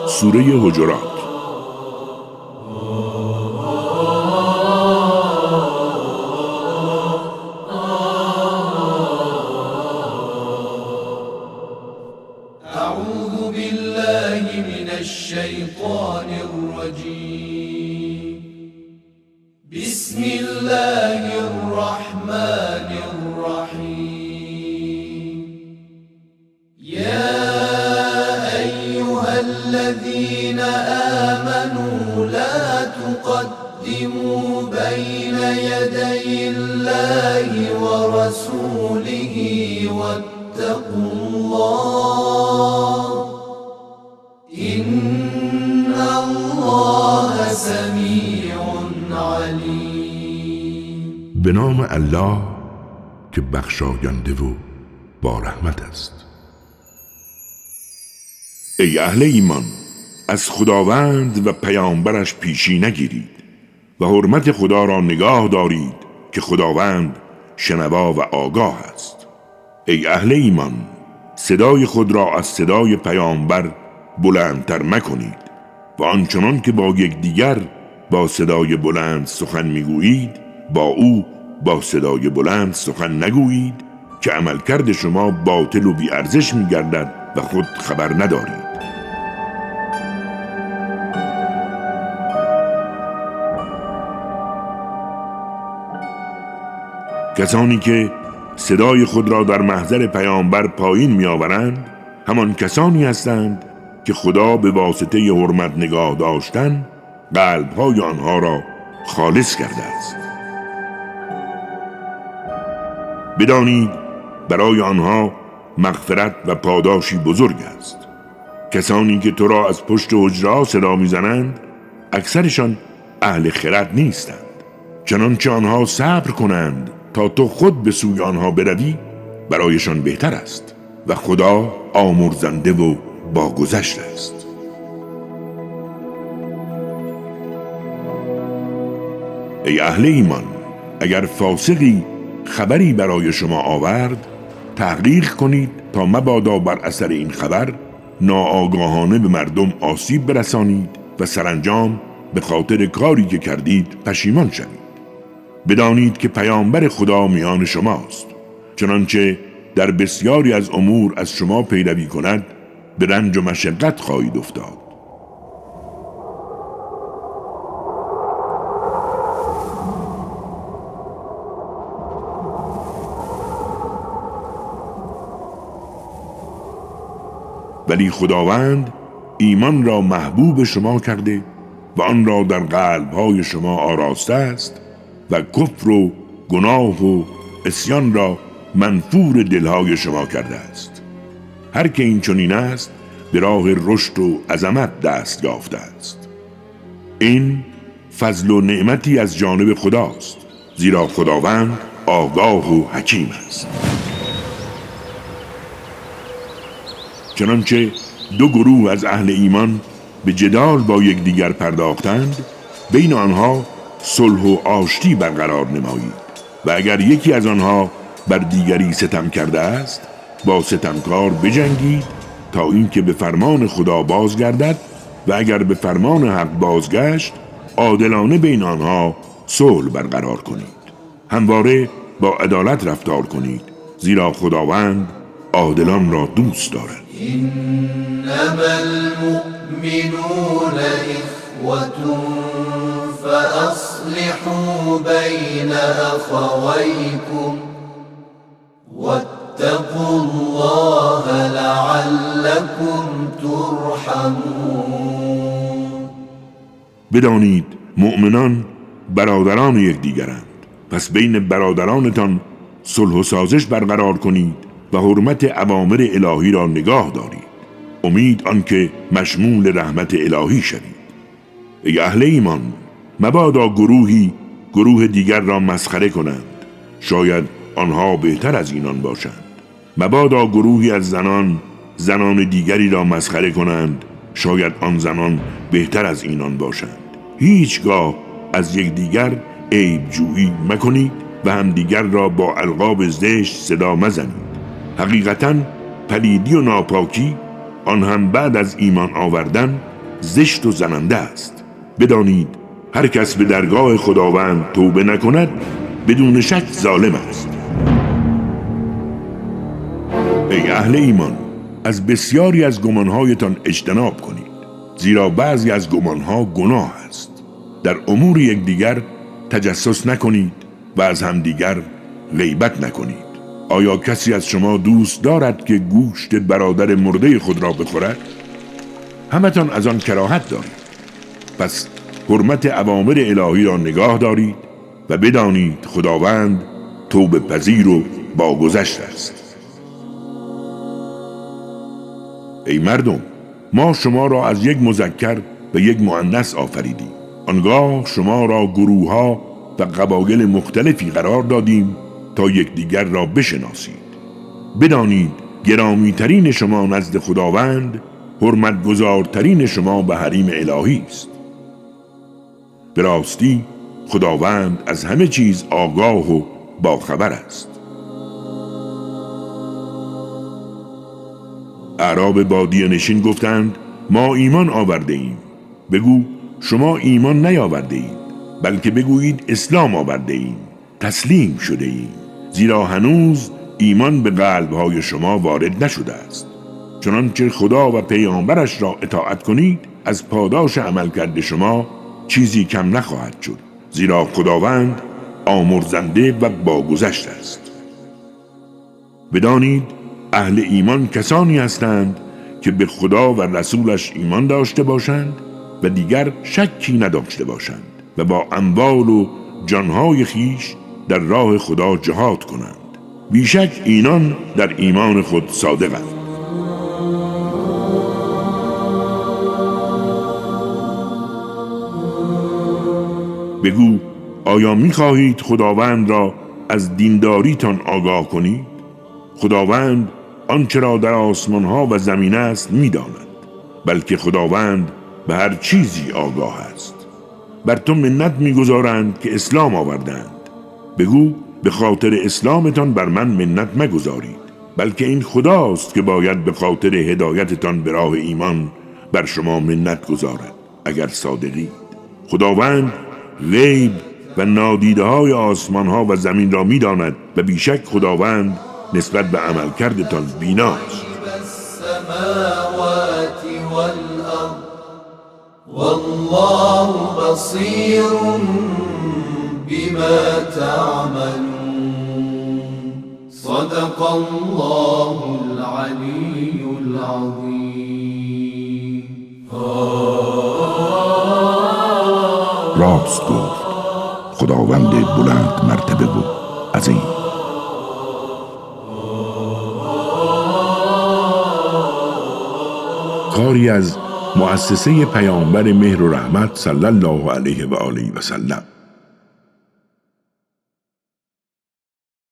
سوره حجرات. اعوذ بالله من الشیطان الرجیم. بسم الله الرحمن الرحیم. یا ایها الذین آمنوا لا تقدموا بین یدی الله ورسوله واتقوا الله ان الله سمیع علیم. به نام الله که بخشاینده و با رحمت است. ای اهل ایمان، از خداوند و پیامبرش پیشی نگیرید و حرمت خدا را نگاه دارید که خداوند شنوا و آگاه است. ای اهل ایمان، صدای خود را از صدای پیامبر بلندتر مکنید و آنچنان که با یکدیگر با صدای بلند سخن میگویید با او با صدای بلند سخن نگویید که عملکرد شما باطل و بی ارزش میگردد و خود خبر ندارید. کسانی که صدای خود را در محضر پیامبر پایین میآورند همان کسانی هستند که خدا به واسطه حرمت نگاه داشتن قلب‌های آنها را خالص کرده است. بدانید برای آنها مغفرت و پاداشی بزرگ است. کسانی که تو را از پشت حجره صدا میزنند اکثرشان اهل خرد نیستند. چنانچه آنها صبر کنند تا تو خود به سوی آنها بروی برایشان بهتر است و خدا آمرزنده و باگذشت است. ای اهل ایمان، اگر فاسقی خبری برای شما آورد تحقیق کنید تا مبادا بر اثر این خبر ناآگاهانه به مردم آسیب برسانید و سرانجام به خاطر کاری که کردید پشیمان شوید. بدانید که پیامبر خدا میان شماست، چنانچه در بسیاری از امور از شما پیروی کند به رنج و مشقت خواهید افتاد. ولی خداوند ایمان را محبوب شما کرده و آن را در قلب‌های شما آراسته است و کفر و گناه و عصیان را منفور دلهای شما کرده است. هر که این چنین است به راه رشد و عظمت دست یافته است. این فضل و نعمتی از جانب خداست، زیرا خداوند آگاه و حکیم است. چنانچه دو گروه از اهل ایمان به جدال با یکدیگر پرداختند بین آنها صلح و آشتی برقرار نمایید و اگر یکی از آنها بر دیگری ستم کرده است با ستمکار بجنگید تا اینکه به فرمان خدا بازگردد و اگر به فرمان حق بازگشت عادلانه بین آنها صلح برقرار کنید. همواره با عدالت رفتار کنید، زیرا خداوند عادلان را دوست دارد. انما المؤمنون اخوة فاصلحوا بین اخویکم واتقوا الله لعلكم ترحمون. بدانید مؤمنان برادران یکدیگرند، پس بین برادرانتان صلح و سازش برقرار کنید و حرمت اوامر الهی را نگاه دارید، امید آنکه مشمول رحمت الهی شوید. ای اهل ایمان، مبادا گروهی گروه دیگر را مسخره کنند، شاید آنها بهتر از اینان باشند. مبادا گروهی از زنان دیگری را مسخره کنند، شاید آن زنان بهتر از اینان باشند. هیچگاه از یکدیگر عیب جویی مکنید و همدیگر را با القاب زشت صدا مزنید. حقیقتاً پلیدی و ناپاکی، آن هم بعد از ایمان آوردن، زشت و زننده است. بدانید هر کس به درگاه خداوند توبه نکند بدون شک ظالم است. ای اهل ایمان، از بسیاری از گمانهایتان اجتناب کنید، زیرا بعضی از گمانها گناه است. در امور یکدیگر تجسس نکنید و از همدیگر غیبت نکنید. آیا کسی از شما دوست دارد که گوشت برادر مرده خود را بخورد؟ همتان از آن کراهت دارید. پس حرمت اوامر الهی را نگاه دارید و بدانید خداوند توبه پذیر و باگذشت است. ای مردم، ما شما را از یک مذکر و یک مؤنث آفریدیم. آنگاه شما را گروه‌ها و قبایل مختلفی قرار دادیم تا یکدیگر را بشناسید. بدانید گرامی‌ترین شما نزد خداوند حرمت‌گزارترین شما به حریم الهی است. به راستی خداوند از همه چیز آگاه و باخبر است. اعراب بادیه نشین گفتند ما ایمان آورده ایم. بگو شما ایمان نیاورده اید، بلکه بگویید اسلام آورده ایم، تسلیم شده ایم، زیرا هنوز ایمان به قلب‌های شما وارد نشده است. چنانچه خدا و پیامبرش را اطاعت کنید از پاداش عملکرد شما چیزی کم نخواهد شد، زیرا خداوند آمرزنده و باگذشت است. بدانید اهل ایمان کسانی هستند که به خدا و رسولش ایمان داشته باشند و دیگر شکی نداشته باشند و با اموال و جانهای خیش در راه خدا جهاد کنند. بیشک اینان در ایمان خود صادقند. بگو آیا می‌خواهید خداوند را از دینداریتان آگاه کنید؟ خداوند آنچه را در آسمان‌ها و زمین است می‌داند، بلکه خداوند به هر چیزی آگاه است. بر تو منت می‌گذارند که اسلام آوردند. بگو به خاطر اسلامتان بر من منت مگذارید، بلکه این خداست که باید به خاطر هدایتتان به راه ایمان بر شما منت گذارد اگر صادقید. خداوند غیب و نادیده های آسمان ها و زمین را می داند و بیشک خداوند نسبت به عمل کردتان بیناست. والله بصیر بما تعملون. صدق الله العلی العظیم. راست گفت خداوند بلند مرتبه و عظیم. کاری از مؤسسه پیامبر مهر و رحمت صلی الله علیه و آله و سلم.